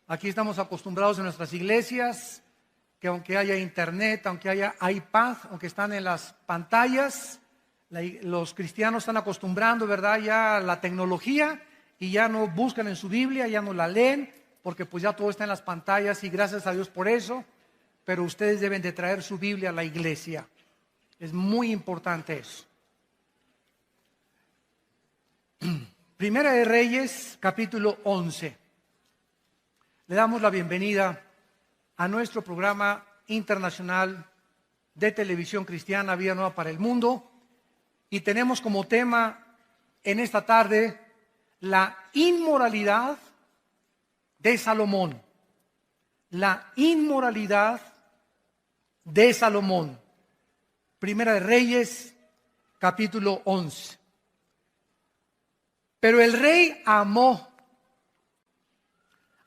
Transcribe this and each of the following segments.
Aquí estamos acostumbrados en nuestras iglesias que aunque haya internet, aunque haya iPad, aunque están en las pantallas, los cristianos están acostumbrando, ¿verdad?, ya a la tecnología y ya no buscan en su Biblia, ya no la leen, porque pues ya todo está en las pantallas y gracias a Dios por eso. Pero ustedes deben de traer su Biblia a la iglesia. Es muy importante eso. Primera de Reyes, capítulo 11. Le damos la bienvenida a nuestro programa internacional de televisión cristiana, Vida Nueva para el Mundo. Y tenemos como tema en esta tarde la inmoralidad de Salomón. La inmoralidad de Salomón. Primera de Reyes, capítulo 11. Pero el rey amó,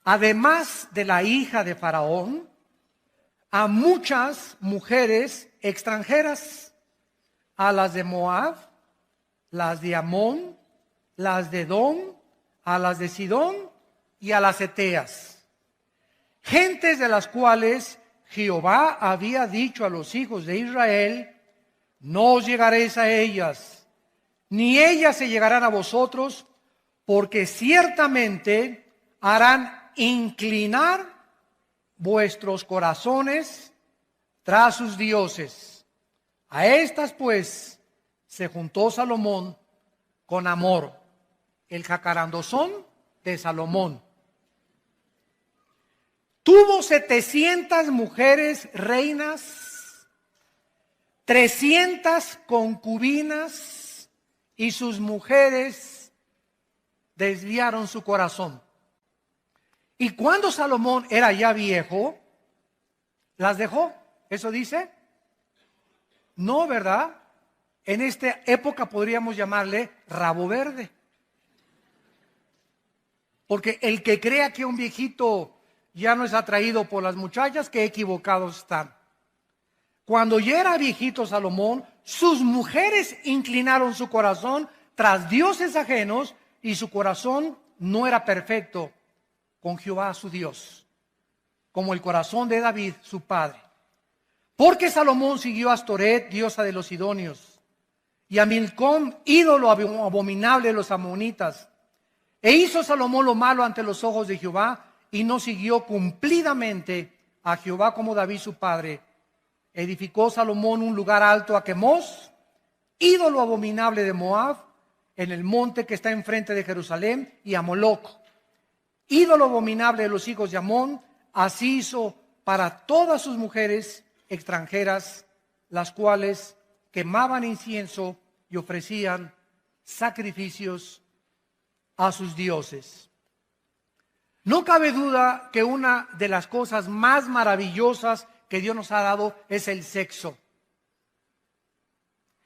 además de la hija de Faraón, a muchas mujeres extranjeras, a las de Moab, las de Amón, las de Edom, a las de Sidón y a las Eteas, gentes de las cuales Jehová había dicho a los hijos de Israel: no os llegaréis a ellas, ni ellas se llegarán a vosotros, porque ciertamente harán inclinar vuestros corazones tras sus dioses. A estas pues se juntó Salomón con Amor, el jacarandozón de Salomón. Tuvo 700 mujeres reinas, 300 concubinas, y sus mujeres desviaron su corazón. Y cuando Salomón era ya viejo, las dejó. ¿Eso dice? No, ¿verdad? En esta época podríamos llamarle rabo verde. Porque el que crea que un viejito ya no es atraído por las muchachas, que equivocados están. Cuando ya era viejito Salomón, sus mujeres inclinaron su corazón tras dioses ajenos, y su corazón no era perfecto con Jehová su Dios, como el corazón de David su padre. Porque Salomón siguió a Astoret, diosa de los sidonios, y a Milcom, ídolo abominable de los amonitas. E hizo Salomón lo malo ante los ojos de Jehová, y no siguió cumplidamente a Jehová como David su padre. Edificó Salomón un lugar alto a Quemos, ídolo abominable de Moab, en el monte que está enfrente de Jerusalén, y a Moloc, ídolo abominable de los hijos de Amón. Así hizo para todas sus mujeres extranjeras, las cuales quemaban incienso y ofrecían sacrificios a sus dioses. No cabe duda que una de las cosas más maravillosas que Dios nos ha dado es el sexo.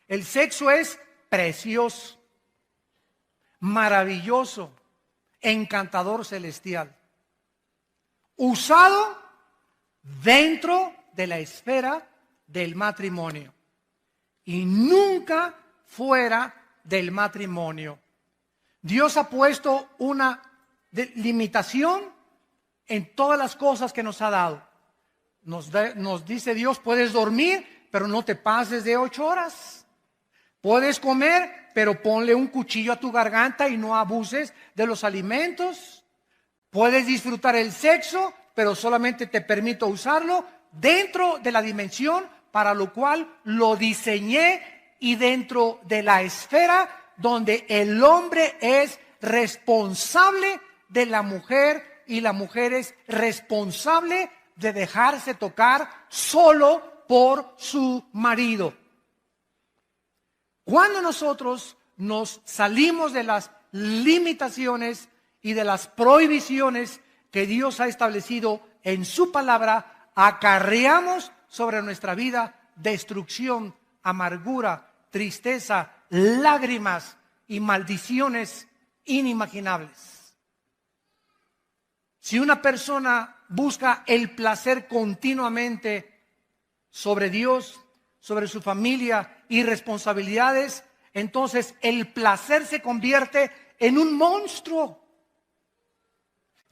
El sexo es precioso, maravilloso, encantador, celestial, usado dentro de la esfera del matrimonio y nunca fuera del matrimonio. Dios ha puesto una limitación en todas las cosas que nos ha dado. Nos dice Dios: puedes dormir, pero no te pases de 8 horas. Puedes comer, pero ponle un cuchillo a tu garganta y no abuses de los alimentos. Puedes disfrutar el sexo, pero solamente te permito usarlo dentro de la dimensión para lo cual lo diseñé, y dentro de la esfera donde el hombre es responsable de la mujer y la mujer es responsable de dejarse tocar solo por su marido. Cuando nosotros nos salimos de las limitaciones y de las prohibiciones que Dios ha establecido en su palabra, acarreamos sobre nuestra vida destrucción, amargura, tristeza, lágrimas y maldiciones inimaginables. Si una persona busca el placer continuamente sobre Dios, sobre su familia y responsabilidades, entonces el placer se convierte en un monstruo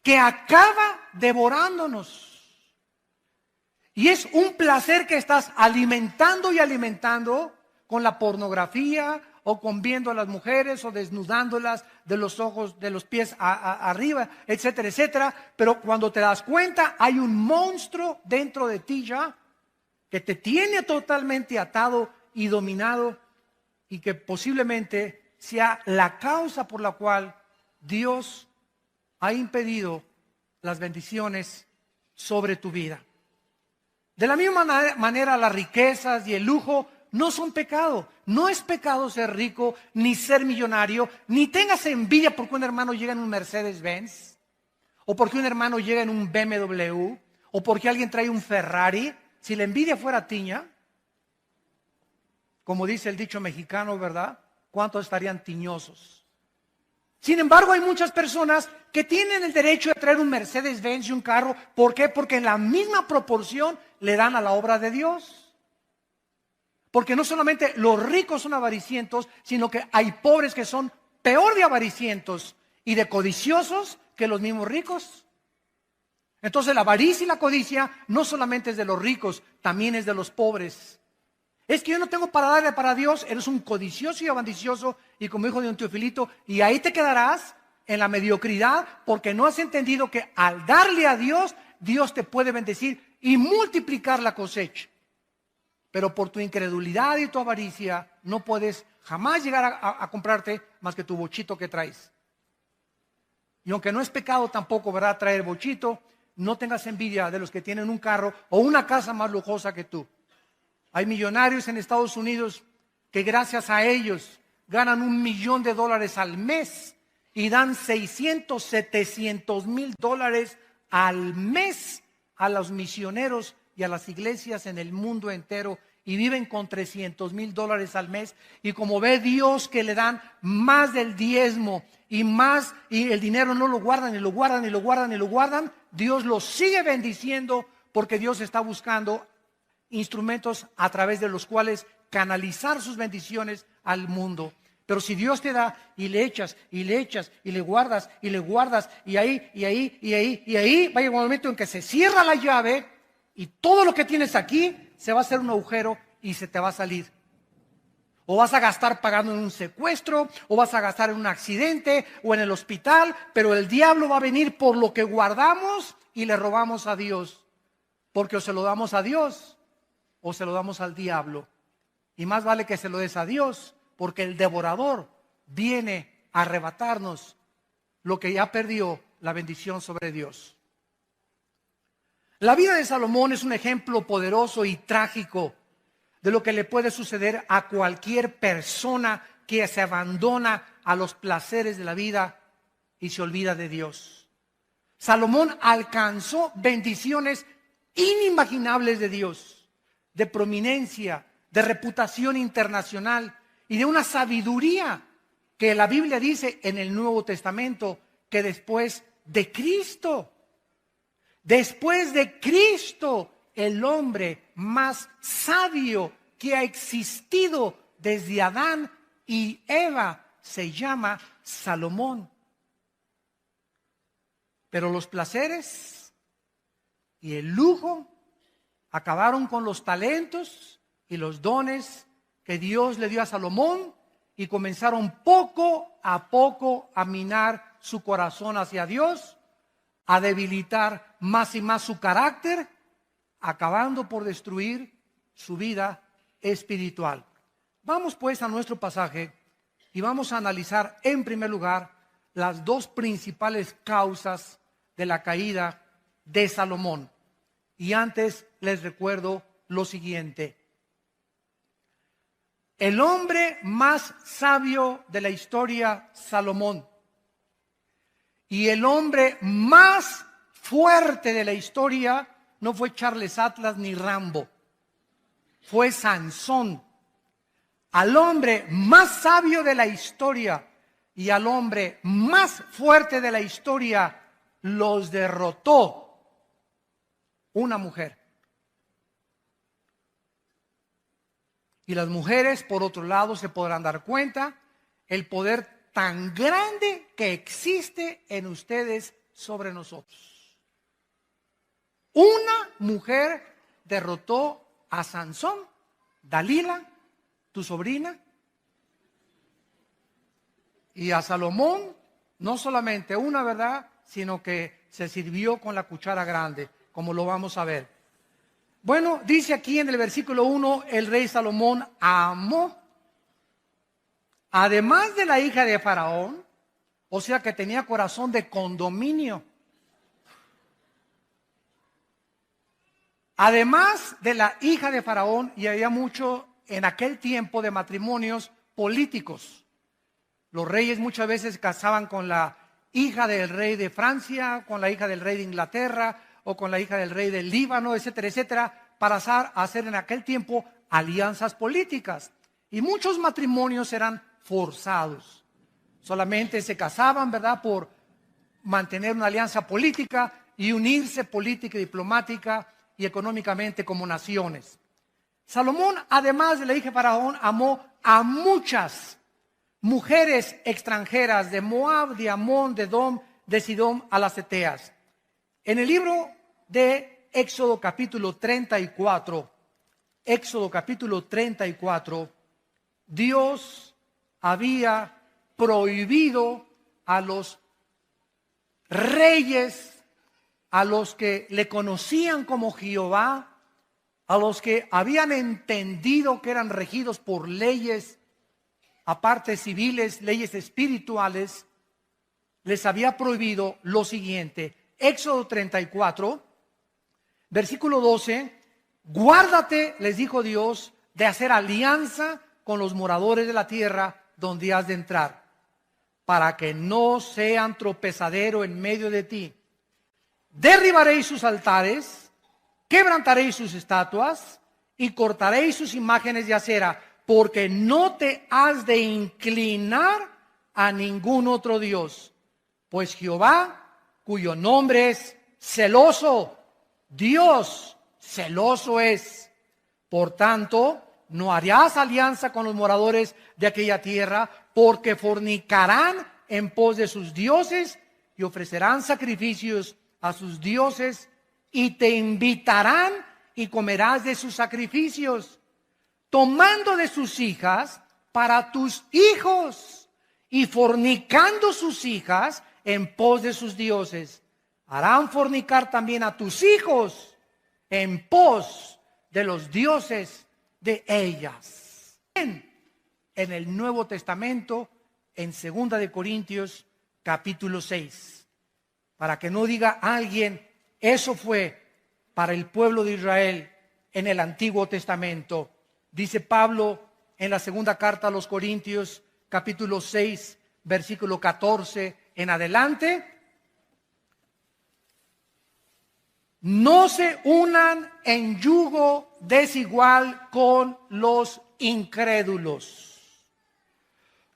que acaba devorándonos. Y es un placer que estás alimentando y alimentando con la pornografía o con viendo a las mujeres o desnudándolas de los ojos, de los pies arriba, etcétera, etcétera. Pero cuando te das cuenta, hay un monstruo dentro de ti ya que te tiene totalmente atado y dominado y que posiblemente sea la causa por la cual Dios ha impedido las bendiciones sobre tu vida. De la misma manera, las riquezas y el lujo no son pecado. No es pecado ser rico, ni ser millonario, ni tengas envidia porque un hermano llega en un Mercedes-Benz, o porque un hermano llega en un BMW, o porque alguien trae un Ferrari. Si la envidia fuera tiña, como dice el dicho mexicano, ¿verdad? ¿Cuántos estarían tiñosos? Sin embargo, hay muchas personas que tienen el derecho de traer un Mercedes-Benz y un carro. ¿Por qué? Porque en la misma proporción le dan a la obra de Dios. Porque no solamente los ricos son avaricientos, sino que hay pobres que son peor de avaricientos y de codiciosos que los mismos ricos. Entonces la avaricia y la codicia no solamente es de los ricos, también es de los pobres. Es que yo no tengo para darle para Dios, eres un codicioso y ambicioso, y como dijo don Teofilito, y ahí te quedarás en la mediocridad porque no has entendido que al darle a Dios, Dios te puede bendecir y multiplicar la cosecha. Pero por tu incredulidad y tu avaricia no puedes jamás llegar a comprarte más que tu bochito que traes. Y aunque no es pecado tampoco, ¿verdad?, traer bochito, no tengas envidia de los que tienen un carro o una casa más lujosa que tú. Hay millonarios en Estados Unidos que gracias a ellos ganan $1 millón al mes y dan 600, 700 mil dólares al mes a los misioneros y a las iglesias en el mundo entero, y viven con 300 mil dólares al mes. Y como ve Dios que le dan más del diezmo y más, y el dinero no lo guardan y lo guardan y lo guardan y lo guardan, Dios los sigue bendiciendo porque Dios está buscando instrumentos a través de los cuales canalizar sus bendiciones al mundo. Pero si Dios te da y le echas y le echas y le guardas y ahí va a llegar un momento en que se cierra la llave y todo lo que tienes aquí se va a hacer un agujero y se te va a salir. O vas a gastar pagando en un secuestro, o vas a gastar en un accidente o en el hospital, pero el diablo va a venir por lo que guardamos y le robamos a Dios. Porque o se lo damos a Dios o se lo damos al diablo. Y más vale que se lo des a Dios, porque el devorador viene a arrebatarnos lo que ya perdió, la bendición sobre Dios. La vida de Salomón es un ejemplo poderoso y trágico de lo que le puede suceder a cualquier persona que se abandona a los placeres de la vida y se olvida de Dios. Salomón alcanzó bendiciones inimaginables de Dios, de prominencia, de reputación internacional y de una sabiduría que la Biblia dice en el Nuevo Testamento que después de Cristo, el hombre más sabio que ha existido desde Adán y Eva se llama Salomón. Pero los placeres y el lujo acabaron con los talentos y los dones que Dios le dio a Salomón y comenzaron poco a poco a minar su corazón hacia Dios, a debilitar más y más su carácter, acabando por destruir su vida espiritual. Vamos pues a nuestro pasaje y vamos a analizar en primer lugar las dos principales causas de la caída de Salomón. Y antes les recuerdo lo siguiente. El hombre más sabio de la historia, Salomón, y el hombre más fuerte de la historia no fue Charles Atlas ni Rambo, fue Sansón. Al hombre más sabio de la historia y al hombre más fuerte de la historia los derrotó una mujer. Y las mujeres, por otro lado, se podrán dar cuenta el poder tan grande que existe en ustedes sobre nosotros. Una mujer derrotó a Sansón, Dalila, tu sobrina, y a Salomón, no solamente una, ¿verdad?, sino que se sirvió con la cuchara grande, como lo vamos a ver. Bueno, dice aquí en el versículo 1, el rey Salomón amó, además de la hija de Faraón, o sea que tenía corazón de condominio. Además de la hija de Faraón, y había mucho en aquel tiempo de matrimonios políticos. Los reyes muchas veces casaban con la hija del rey de Francia, con la hija del rey de Inglaterra, o con la hija del rey del Líbano, etcétera, etcétera, para hacer en aquel tiempo alianzas políticas. Y muchos matrimonios eran forzados. Solamente se casaban, ¿verdad?, por mantener una alianza política y unirse política y diplomática y económicamente como naciones. Salomón, además de la hija de Faraón, amó a muchas mujeres extranjeras de Moab, de Amón, de Edom, de Sidón, a las Eteas. En el libro de Éxodo capítulo 34, Dios había prohibido a los reyes, a los que le conocían como Jehová, a los que habían entendido que eran regidos por leyes, aparte civiles, leyes espirituales, les había prohibido lo siguiente. Éxodo 34, versículo 12, guárdate, les dijo Dios, de hacer alianza con los moradores de la tierra donde has de entrar, para que no sean tropezadero en medio de ti. Derribaréis sus altares, quebrantaréis sus estatuas y cortaréis sus imágenes de acera, porque no te has de inclinar a ningún otro Dios, pues Jehová, cuyo nombre es celoso, Dios celoso es. Por tanto, no harás alianza con los moradores de aquella tierra, porque fornicarán en pos de sus dioses y ofrecerán sacrificios a sus dioses y te invitarán y comerás de sus sacrificios, tomando de sus hijas para tus hijos y fornicando sus hijas en pos de sus dioses. Harán fornicar también a tus hijos en pos de los dioses de ellas. En el Nuevo Testamento, en 2 de Corintios capítulo 6. Para que no diga alguien, eso fue para el pueblo de Israel en el Antiguo Testamento. Dice Pablo en la segunda carta a los Corintios, capítulo 6, versículo 14 en adelante. No se unan en yugo desigual con los incrédulos.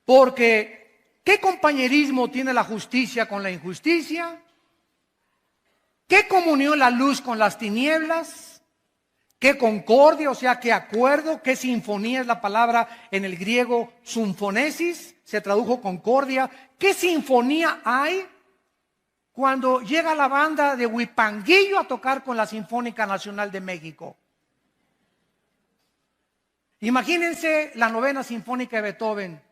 Porque, ¿qué compañerismo tiene la justicia con la injusticia? ¿Qué comunión la luz con las tinieblas? ¿Qué concordia, o sea, qué acuerdo? ¿Qué sinfonía es la palabra en el griego sinfonesis? Se tradujo concordia. ¿Qué sinfonía hay cuando llega la banda de Huipanguillo a tocar con la Sinfónica Nacional de México? Imagínense la novena sinfónica de Beethoven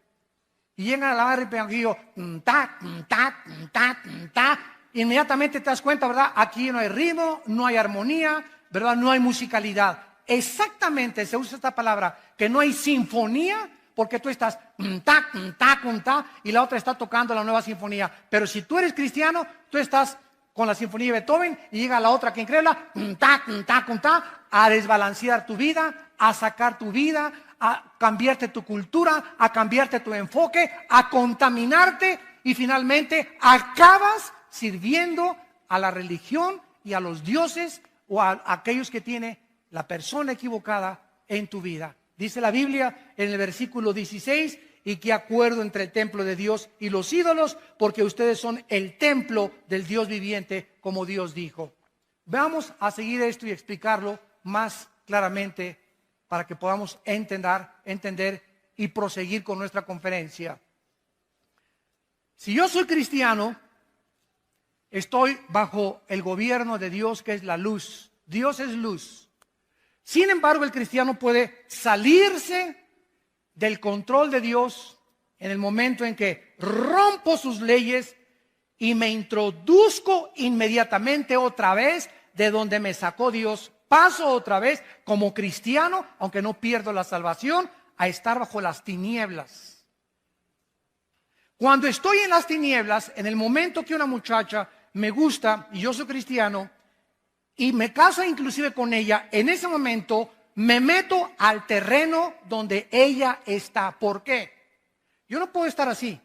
y llegan a la banda de Huipanguillo, ta, ta, ta, ta. Inmediatamente te das cuenta, ¿verdad? Aquí no hay ritmo, no hay armonía, ¿verdad? No hay musicalidad. Exactamente se usa esta palabra, que no hay sinfonía, porque tú estás ta, ta, ta, y la otra está tocando la nueva sinfonía. Pero si tú eres cristiano, tú estás con la sinfonía de Beethoven y llega la otra que incrédula, ta, ta, ta, a desbalancear tu vida, a sacar tu vida, a cambiarte tu cultura, a cambiarte tu enfoque, a contaminarte y finalmente acabas sirviendo a la religión y a los dioses o a aquellos que tiene la persona equivocada en tu vida. Dice la Biblia en el versículo 16, y qué acuerdo entre el templo de Dios y los ídolos, porque ustedes son el templo del Dios viviente, como Dios dijo. Vamos a seguir esto y explicarlo más claramente para que podamos entender y proseguir con nuestra conferencia. Si yo soy cristiano, Estoy bajo el gobierno de Dios, que es la luz. Dios es luz. Sin embargo, el cristiano puede salirse del control de Dios en el momento en que rompo sus leyes y me introduzco inmediatamente otra vez de donde me sacó Dios. Paso otra vez como cristiano, aunque no pierdo la salvación, a estar bajo las tinieblas. Cuando estoy en las tinieblas, en el momento que una muchacha me gusta y yo soy cristiano y me caso inclusive con ella, en ese momento me meto al terreno donde ella está. ¿Por qué? Yo no puedo estar así.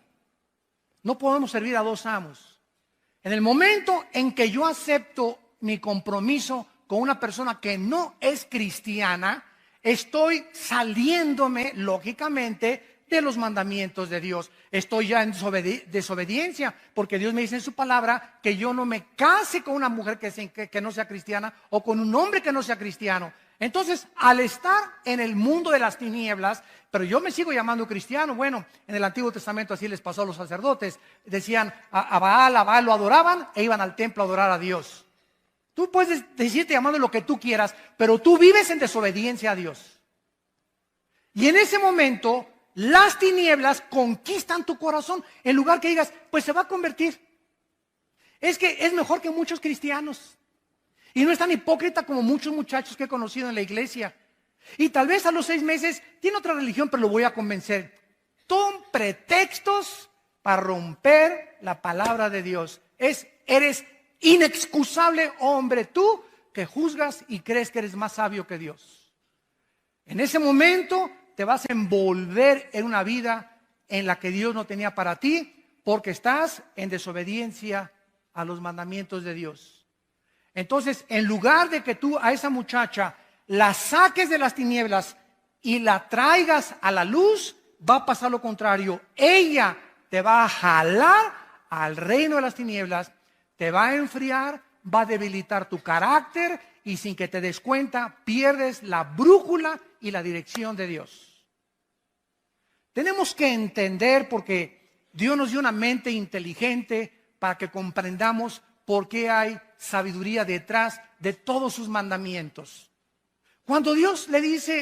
No podemos servir a dos amos. En el momento en que yo acepto mi compromiso con una persona que no es cristiana, estoy saliéndome, lógicamente, de los mandamientos de Dios. Estoy ya en desobediencia, porque Dios me dice en su palabra que yo no me case con una mujer que no sea cristiana o con un hombre que no sea cristiano. Entonces, al estar en el mundo de las tinieblas, pero yo me sigo llamando cristiano. Bueno, en el Antiguo Testamento así les pasó a los sacerdotes. Decían a Baal lo adoraban e iban al templo a adorar a Dios. Tú puedes decirte llamando lo que tú quieras, pero tú vives en desobediencia a Dios. Y en ese momento, las tinieblas conquistan tu corazón. En lugar que digas, pues se va a convertir. Es que es mejor que muchos cristianos. Y no es tan hipócrita como muchos muchachos que he conocido en la iglesia. Y tal vez a los 6 meses tiene otra religión, pero lo voy a convencer. Son pretextos para romper la palabra de Dios. Eres inexcusable hombre tú que juzgas y crees que eres más sabio que Dios. En ese momento te vas a envolver en una vida en la que Dios no tenía para ti, porque estás en desobediencia a los mandamientos de Dios. Entonces, en lugar de que tú a esa muchacha la saques de las tinieblas y la traigas a la luz, va a pasar lo contrario. Ella te va a jalar al reino de las tinieblas, te va a enfriar, va a debilitar tu carácter y sin que te des cuenta, pierdes la brújula y la dirección de Dios. Tenemos que entender, porque Dios nos dio una mente inteligente para que comprendamos por qué hay sabiduría detrás de todos sus mandamientos. Cuando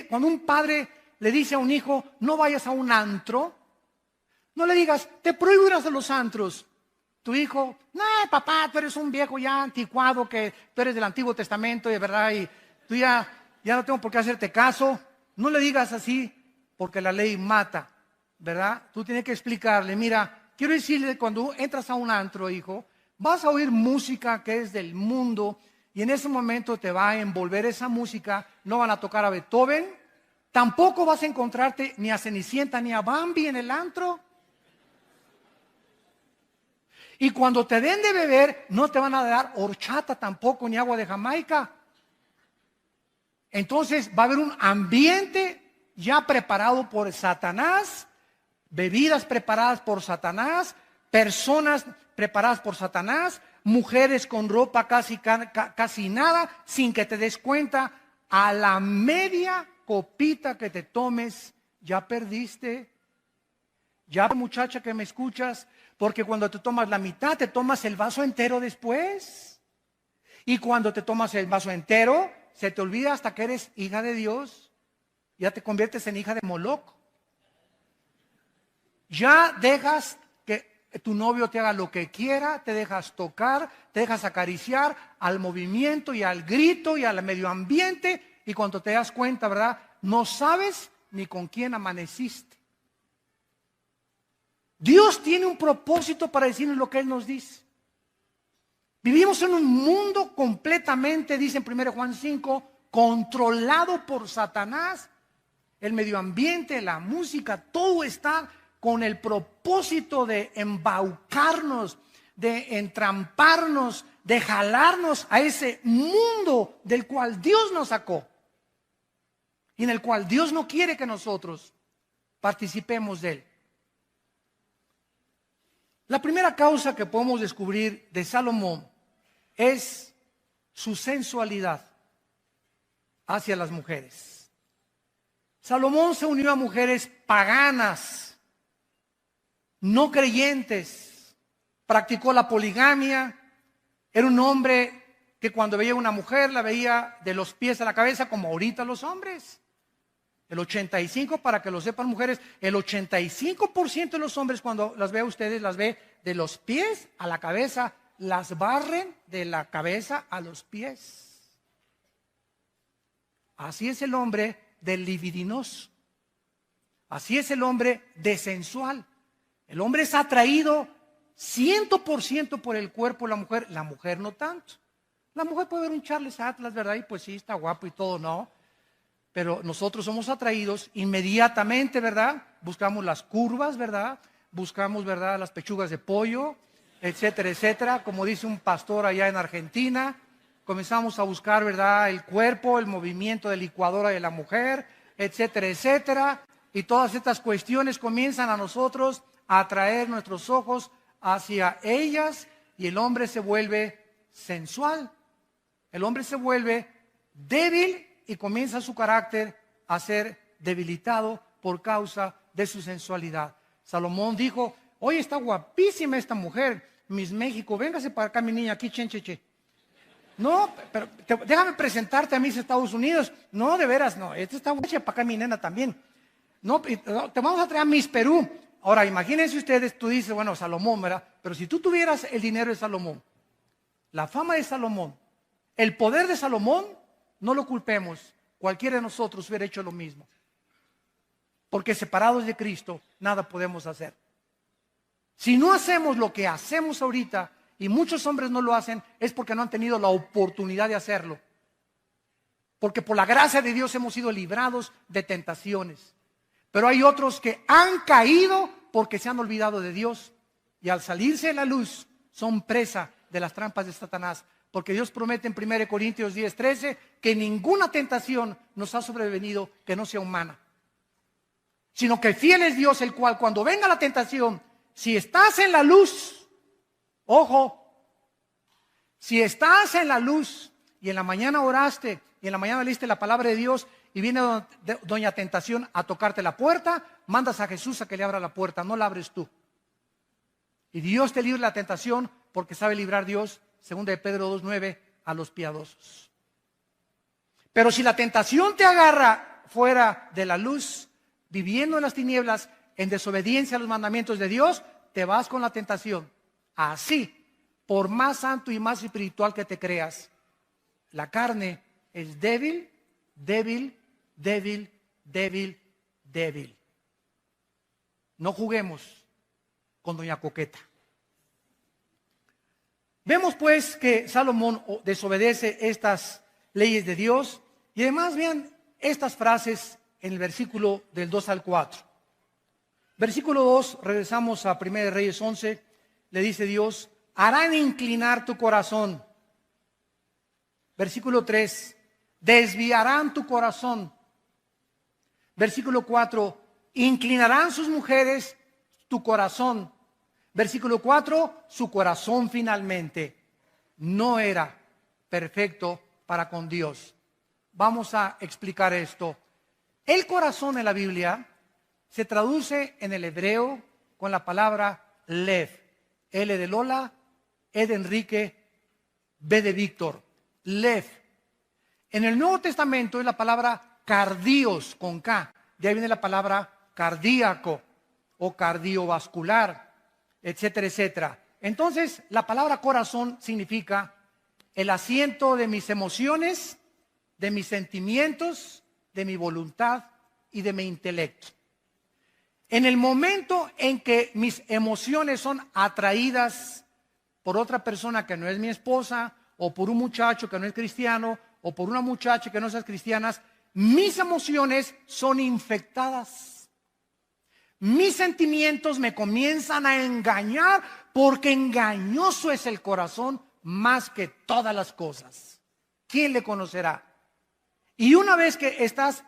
cuando un padre le dice a un hijo, no vayas a un antro, no le digas, te prohíbo ir a los antros. Tu hijo, no, papá, tú eres un viejo ya anticuado, que tú eres del Antiguo Testamento, de verdad, y tú ya no tengo por qué hacerte caso. No le digas así, porque la ley mata, ¿verdad? Tú tienes que explicarle, mira, quiero decirle, cuando entras a un antro, hijo, vas a oír música que es del mundo y en ese momento te va a envolver esa música. No van a tocar a Beethoven, tampoco vas a encontrarte ni a Cenicienta ni a Bambi en el antro. Y cuando te den de beber, no te van a dar horchata tampoco, ni agua de Jamaica. Entonces va a haber un ambiente ya preparado por Satanás, bebidas preparadas por Satanás, personas preparadas por Satanás, mujeres con ropa casi nada, sin que te des cuenta. A la media copita que te tomes, ya perdiste. Ya, muchacha que me escuchas, porque cuando te tomas la mitad, te tomas el vaso entero después. Y cuando te tomas el vaso entero, se te olvida hasta que eres hija de Dios. Ya te conviertes en hija de Moloch. Ya dejas que tu novio te haga lo que quiera, te dejas tocar, te dejas acariciar al movimiento y al grito y al medio ambiente. Y cuando te das cuenta, ¿verdad? No sabes ni con quién amaneciste. Dios tiene un propósito para decirnos lo que Él nos dice. Vivimos en un mundo completamente, dice en 1 Juan 5, controlado por Satanás. El medio ambiente, la música, todo está con el propósito de embaucarnos, de entramparnos, de jalarnos a ese mundo del cual Dios nos sacó y en el cual Dios no quiere que nosotros participemos de él. La primera causa que podemos descubrir de Salomón es su sensualidad hacia las mujeres. Salomón se unió a mujeres paganas, no creyentes, practicó la poligamia, Era un hombre que cuando veía a una mujer la veía de los pies a la cabeza, como ahorita los hombres. El 85%, para que lo sepan mujeres, el 85% de los hombres cuando las ve a ustedes, las ve de los pies a la cabeza, las barren de la cabeza a los pies. Así es el hombre del libidinoso. Así es el hombre desensual. El hombre es atraído 100% por el cuerpo de la mujer no tanto. La mujer puede ver un Charles Atlas, ¿verdad? Y pues sí, está guapo y todo, ¿no? Pero nosotros somos atraídos inmediatamente, ¿verdad? Buscamos las curvas, ¿verdad? Buscamos, ¿verdad? Las pechugas de pollo, etcétera, etcétera. Como dice un pastor allá en Argentina, comenzamos a buscar, ¿verdad? El cuerpo, el movimiento de licuadora de la mujer, etcétera, etcétera. Y todas estas cuestiones comienzan a nosotros a atraer nuestros ojos hacia ellas y el hombre se vuelve sensual. El hombre se vuelve débil y comienza su carácter a ser debilitado por causa de su sensualidad. Salomón dijo, oye, está guapísima esta mujer, Miss México, véngase para acá mi niña, aquí, chencheche. No, pero déjame presentarte a Miss Estados Unidos. No, de veras, no, esta está guapa, para acá mi nena también. No, te vamos a traer a Miss Perú. Ahora, imagínense ustedes, tú dices, bueno, Salomón, ¿verdad? Pero si tú tuvieras el dinero de Salomón, la fama de Salomón, el poder de Salomón, no lo culpemos. Cualquiera de nosotros hubiera hecho lo mismo. Porque separados de Cristo, nada podemos hacer. Si no hacemos lo que hacemos ahorita, y muchos hombres no lo hacen, es porque no han tenido la oportunidad de hacerlo. Porque por la gracia de Dios hemos sido librados de tentaciones. Pero hay otros que han caído porque se han olvidado de Dios. Y al salirse de la luz, son presa de las trampas de Satanás. Porque Dios promete en 1 Corintios 10:13 que ninguna tentación nos ha sobrevenido que no sea humana. Sino que fiel es Dios, el cual cuando venga la tentación, si estás en la luz, ojo, si estás en la luz y en la mañana oraste y en la mañana leíste la palabra de Dios y viene doña tentación a tocarte la puerta, mandas a Jesús a que le abra la puerta, no la abres tú. Y Dios te libre la tentación porque sabe librar Dios, 2 de Pedro 2:9, a los piadosos. Pero si la tentación te agarra fuera de la luz, viviendo en las tinieblas, en desobediencia a los mandamientos de Dios, te vas con la tentación. Así, por más santo y más espiritual que te creas, la carne es débil, débil, débil, débil, débil. No juguemos con doña Coqueta. Vemos pues que Salomón desobedece estas leyes de Dios y además vean estas frases en el versículo del 2 al 4. Versículo 2, regresamos a 1 Reyes 11, le dice Dios, harán inclinar tu corazón. Versículo 3, desviarán tu corazón. Versículo 4, inclinarán sus mujeres tu corazón. Versículo 4, su corazón finalmente no era perfecto para con Dios. Vamos a explicar esto. El corazón en la Biblia se traduce en el hebreo con la palabra lev. L de Lola, E de Enrique, B de Víctor. Lev. En el Nuevo Testamento es la palabra cardios con K. De ahí viene la palabra cardíaco o cardiovascular, etcétera, etcétera. Entonces, la palabra corazón significa el asiento de mis emociones, de mis sentimientos, de mi voluntad y de mi intelecto. En el momento en que mis emociones son atraídas por otra persona que no es mi esposa, o por un muchacho que no es cristiano, o por una muchacha que no es cristiana, mis emociones son infectadas. Mis sentimientos me comienzan a engañar porque engañoso es el corazón más que todas las cosas. ¿Quién le conocerá? Y una vez que estás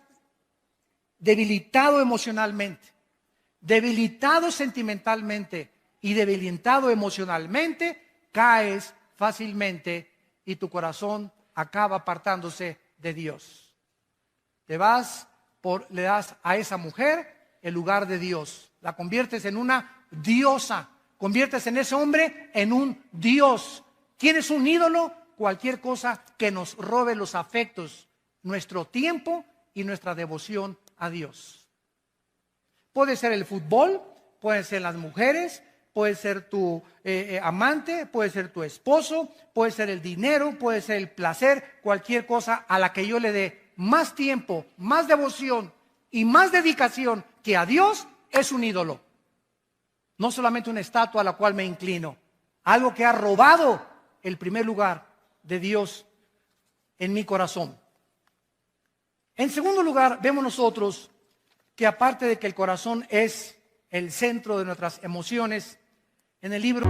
debilitado emocionalmente, debilitado sentimentalmente y debilitado emocionalmente, caes fácilmente y tu corazón acaba apartándose de Dios. Le das a esa mujer el lugar de Dios, la conviertes en una diosa, conviertes en ese hombre en un dios ¿Quién es un ídolo? Cualquier cosa que nos robe los afectos, nuestro tiempo y nuestra devoción a Dios. Puede ser el fútbol, pueden ser las mujeres, puede ser tu amante, puede ser tu esposo, puede ser el dinero, puede ser el placer, cualquier cosa a la que yo le dé más tiempo, más devoción y más dedicación que a Dios es un ídolo. No solamente una estatua a la cual me inclino, algo que ha robado el primer lugar de Dios en mi corazón. En segundo lugar, vemos nosotros que aparte de que el corazón es el centro de nuestras emociones, en el libro